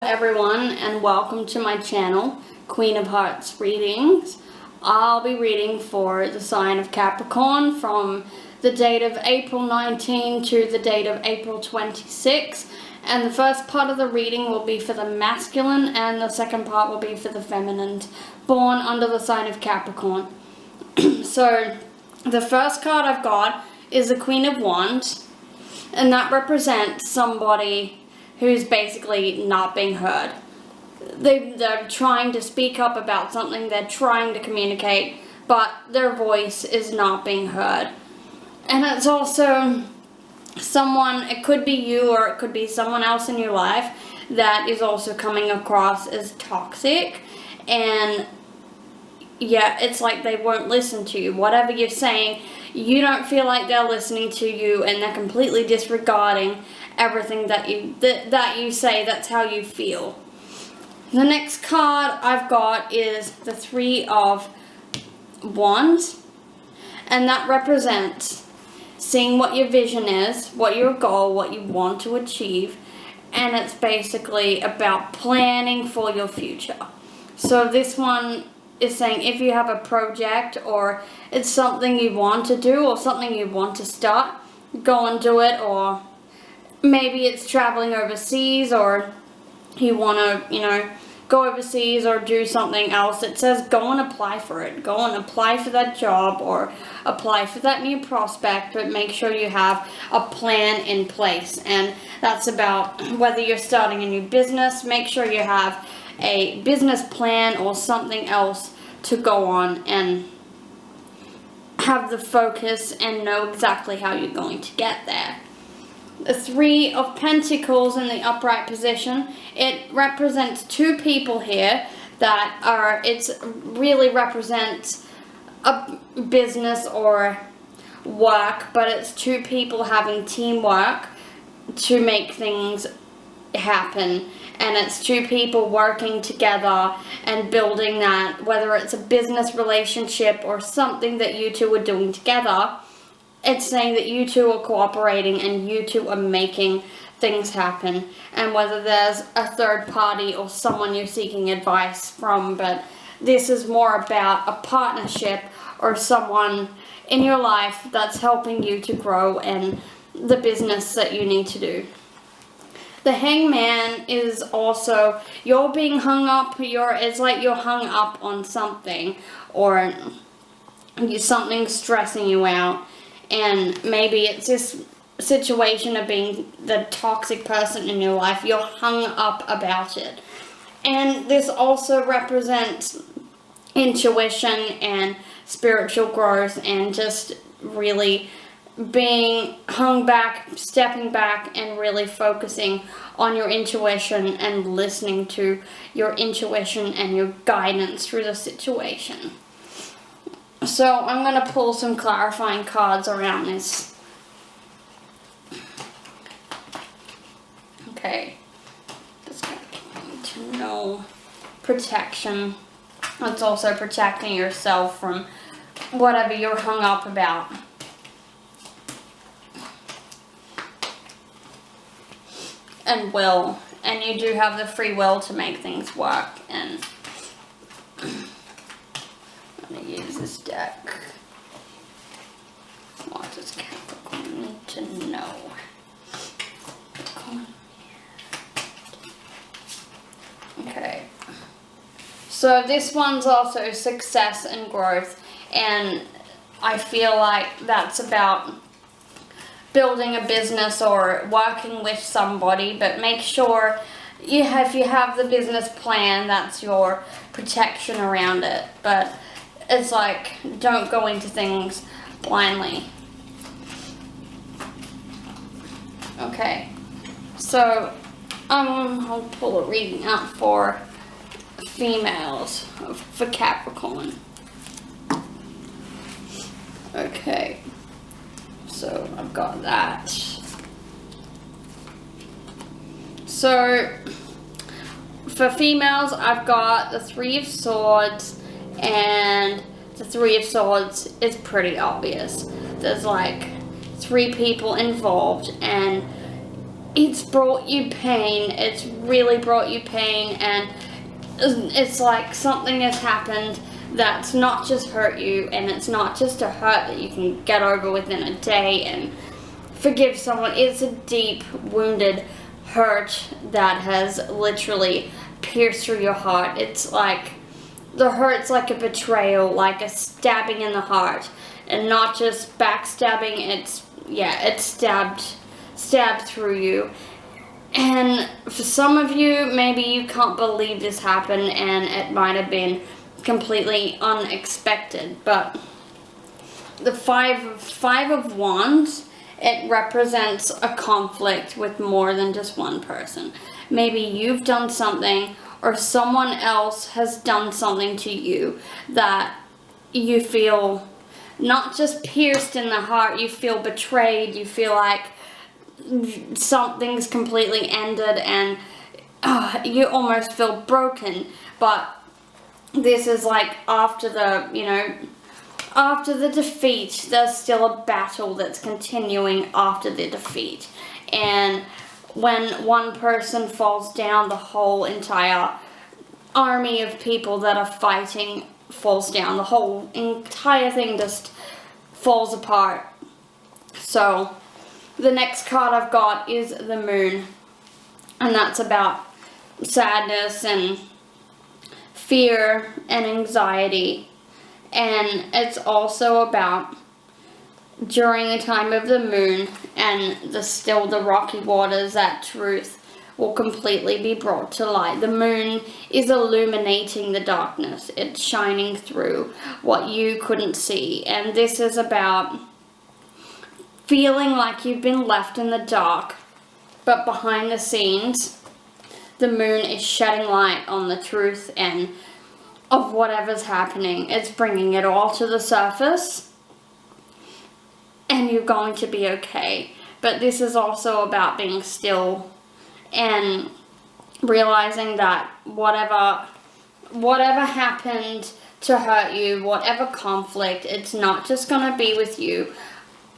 Everyone, and welcome to my channel, Queen of Hearts Readings. I'll be reading for the sign of Capricorn from the date of April 19 to the date of April 26, and the first part of the reading will be for the masculine and the second part will be for the feminine born under the sign of Capricorn. So the first card I've got is the Queen of Wands, and that represents somebody who's basically not being heard. They're trying to speak up about something, they're trying to communicate, but their voice is not being heard. And it's also someone, it could be you or it could be someone else in your life that is also coming across as toxic, and yeah, it's like they won't listen to you. Whatever you're saying, you don't feel like they're listening to you, and they're completely disregarding everything that you say. That's how you feel. The next card I've got is the Three of Wands, and that represents seeing what your vision is, what your goal, what you want to achieve, and it's basically about planning for your future. So this one is saying if you have a project or it's something you want to do or something you want to start, go and do it. Or maybe it's traveling overseas, or you want to, go overseas or do something else. It says go and apply for it. Go and apply for that job or apply for that new prospect, but make sure you have a plan in place. And that's about whether you're starting a new business, make sure you have a business plan or something else to go on and have the focus and know exactly how you're going to get there. The Three of Pentacles in the upright position, it represents two people here that are, it really represents a business or work, but it's two people having teamwork to make things happen. And it's two people working together and building that, whether it's a business relationship or something that you two are doing together. It's saying that you two are cooperating and you two are making things happen. And whether there's a third party or someone you're seeking advice from, but this is more about a partnership or someone in your life that's helping you to grow and the business that you need to do. The Hangman is also, you're being hung up, it's like you're hung up on something, or something's stressing you out, and maybe it's this situation of being the toxic person in your life, you're hung up about it. And this also represents intuition and spiritual growth and just really being hung back, stepping back, and really focusing on your intuition and listening to your intuition and your guidance through the situation. So I'm going to pull some clarifying cards around this. Okay, just going to know protection. It's also protecting yourself from whatever you're hung up about. And will, and you do have the free will to make things work. And I'm going to use this deck. What does Capricorn need to know? Okay, so this one's also success and growth, and I feel like that's about building a business or working with somebody, but make sure if you have the business plan, that's your protection around it. But it's like, don't go into things blindly. Okay, so I'll pull a reading out for females, for Capricorn. Okay. So I've got that. So for females, I've got the Three of Swords, and the Three of Swords is pretty obvious. There's like three people involved, and it's brought you pain. It's really brought you pain, and it's like something has happened that's not just hurt you, and it's not just a hurt that you can get over within a day and forgive someone. It's a deep, wounded hurt that has literally pierced through your heart. It's like, the hurt's like a betrayal, like a stabbing in the heart, and not just backstabbing. It's stabbed through you. And for some of you, maybe you can't believe this happened, and it might have been completely unexpected. But the five of wands, it represents a conflict with more than just one person. Maybe you've done something, or someone else has done something to you that you feel not just pierced in the heart, you feel betrayed, you feel like something's completely ended, and you almost feel broken. But this is like after the defeat, there's still a battle that's continuing after the defeat. And when one person falls down, the whole entire army of people that are fighting falls down. The whole entire thing just falls apart. So the next card I've got is the moon, and that's about sadness and fear and anxiety. And it's also about, during the time of the moon and the rocky waters, that truth will completely be brought to light. The moon is illuminating the darkness. It's shining through what you couldn't see. And this is about feeling like you've been left in the dark, but behind the scenes, the moon is shedding light on the truth and of whatever's happening. It's bringing it all to the surface, and you're going to be okay. But this is also about being still and realizing that whatever happened to hurt you, whatever conflict, it's not just going to be with you.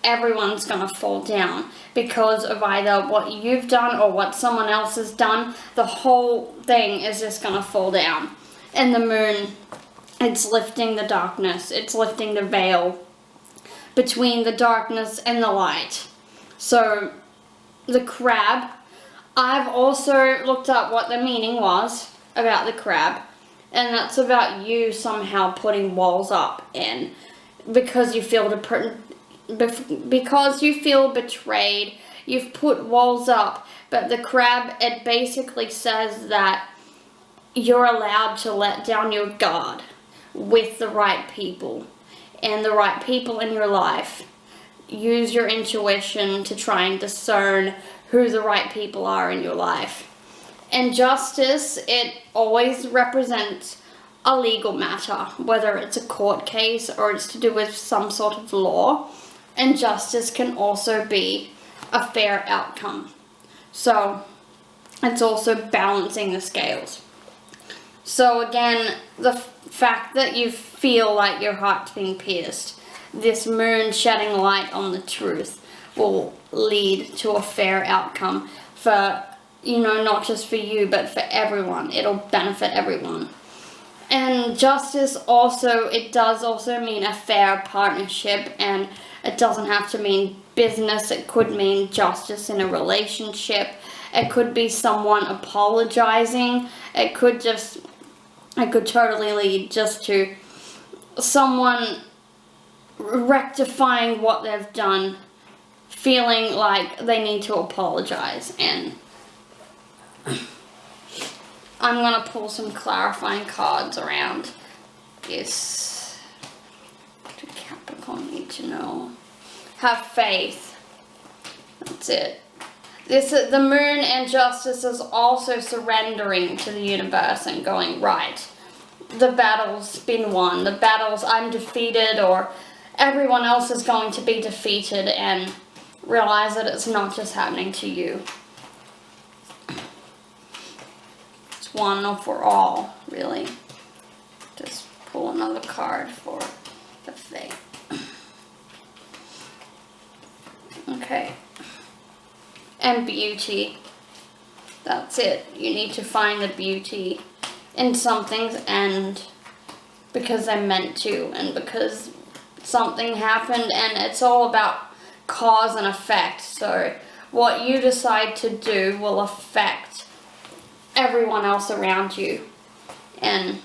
Everyone's going to fall down because of either what you've done or what someone else has done. The whole thing is just going to fall down. And the moon, it's lifting the darkness. It's lifting the veil between the darkness and the light. So the crab, I've also looked up what the meaning was about the crab, and that's about you somehow putting walls up, and because you feel betrayed, you've put walls up. But the crab, it basically says that you're allowed to let down your guard with the right people, and the right people in your life. Use your intuition to try and discern who the right people are in your life. And justice, it always represents a legal matter, whether it's a court case or it's to do with some sort of law. And justice can also be a fair outcome. So it's also balancing the scales. So again, the fact that you feel like your heart's being pierced, this moon shedding light on the truth, will lead to a fair outcome for, not just for you, but for everyone. It'll benefit everyone. And justice also, it does also mean a fair partnership, and it doesn't have to mean business. It could mean justice in a relationship. It could be someone apologizing. It could totally lead just to someone rectifying what they've done, feeling like they need to apologize. And I'm going to pull some clarifying cards around this. What do Capricorn need to know? Have faith. That's it. The moon and justice is also surrendering to the universe and going, right, the battle's been won. The battle's, I'm defeated, or everyone else is going to be defeated, and realize that it's not just happening to you. It's one for all, really. Just pull another card for the faith. Okay. and beauty. That's it. You need to find the beauty in some things, and because they're meant to, and because something happened, and it's all about cause and effect. So what you decide to do will affect everyone else around you. And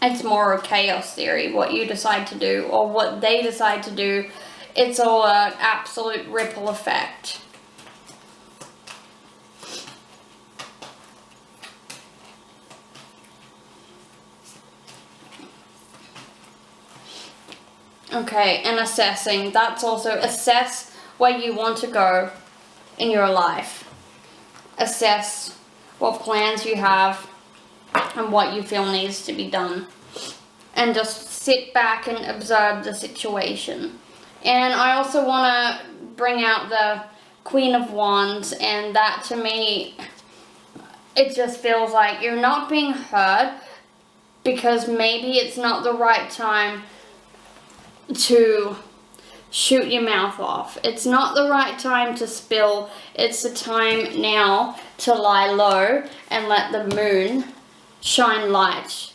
it's more a chaos theory. What you decide to do or what they decide to do, it's all an absolute ripple effect. Okay, and assessing. That's also assess where you want to go in your life. Assess what plans you have and what you feel needs to be done. And just sit back and observe the situation. And I also want to bring out the Queen of Wands, and that to me, it just feels like you're not being heard because maybe it's not the right time to shoot your mouth off. It's not the right time to spill. It's the time now to lie low and let the moon shine light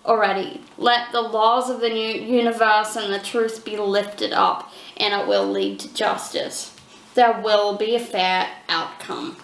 already. Let the laws of the new universe and the truth be lifted up, and it will lead to justice. There will be a fair outcome.